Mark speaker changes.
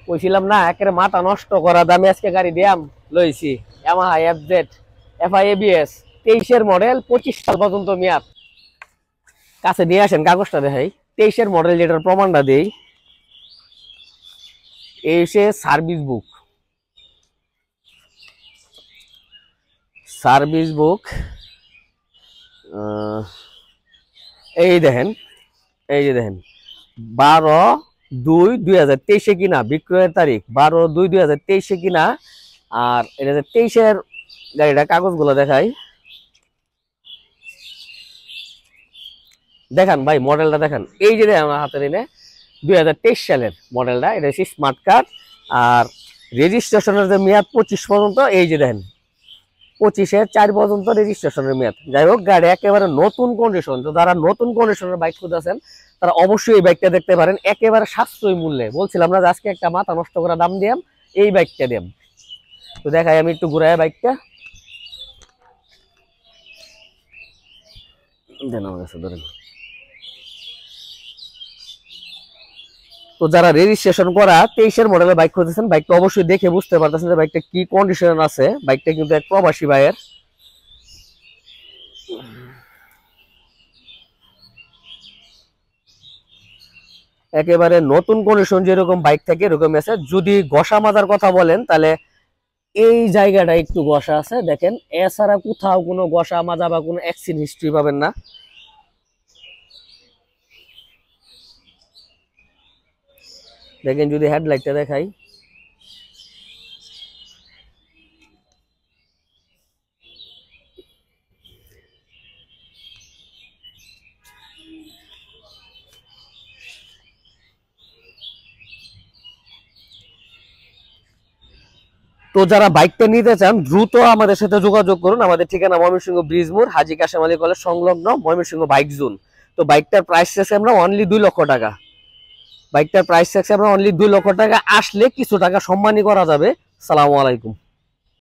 Speaker 1: কইছিলাম না একেবারে মাথা নষ্ট করা দামে আজকে গাড়ি দিয়াম লইছি ইয়ামাহা এফজেড এফআই এবিএস 23 এর মডেল 25 সাল পর্যন্ত মেয়াদ। কাছে নিয়ে আসেন কাগজটা দেখাই, 23 এর মডেল যেটার প্রমাণটা দেই। এই হচ্ছে সার্ভিস বুক, সার্ভিস বুক এই দেখেন, এই যে দেখেন 12/2/2023 কিনা, বিক্রয়ের তারিখ 12/2/2023 কিনা। আর এটা 23 এর গাড়িটা কাগজগুলো দেখাই, দেখান ভাই মডেলটা দেখান। এই যে আমার হাতের এনে 2023 সালের মডেলটা, এটা হচ্ছে স্মার্ট কার্ড। আর রেজিস্ট্রেশনের যে মেয়াদ 25 পর্যন্ত, এই যে দেখেন 25/4 পর্যন্ত রেজিস্ট্রেশনের মেয়াদ। যাই হোক গাড়ি একেবারে নতুন কন্ডিশন। তো যারা নতুন কন্ডিশনের বাইক খুঁজেছেন তারা অবশ্যই এই বাইকটা দেখতে পারেন, একেবারে সাশ্রয়ী মূল্যে। বলছিলাম না যে আজকে একটা মাথা নষ্ট করা দাম দিয়াম, এই বাইকটা দিয়াম। তো দেখাই আমি একটু ঘুরাই বাইকটা, দেন আমার কাছে ধরেন। তো যারা রেজিস্ট্রেশন করা 23 এর মডেলের বাইক খুঁজেছেন, বাইকটা অবশ্যই দেখে বুঝতে পারতেছেন যে বাইকটা কি কন্ডিশন আছে। বাইকটা কিন্তু এক প্রবাসী ভাইয়ের। একেবারে নতুন কন্ডিশন যেরকম বাইক থাকে এরকম আছে। যদি ঘষা মাজার কথা বলেন তাহলে এই জায়গাটা একটু ঘষা আছে দেখেন, এছাড়া কোথাও কোনো ঘষা মাজা বা কোনো অ্যাক্সিডেন্ট হিস্ট্রি পাবেন না। দেখেন যদি হেডলাইটটা দেখাই, তো যারা বাইকটা নিতে চান দ্রুত আমাদের সাথে যোগাযোগ করুন। আমাদের ঠিকানা ময়মনসিংহ ব্রিজ মোড়, হাজী কাশেম আলী কলেজ সংলগ্ন, ময়মনসিংহ বাইক জোন। তো বাইকটার প্রাইস চাইছি আমরা অনলি 2 লক্ষ টাকা। বাইকটার প্রাইস চাইছি আমরা অনলি 2 লক্ষ টাকা। আসলে কিছু টাকা সম্মানী করা যাবে। আসসালামু আলাইকুম।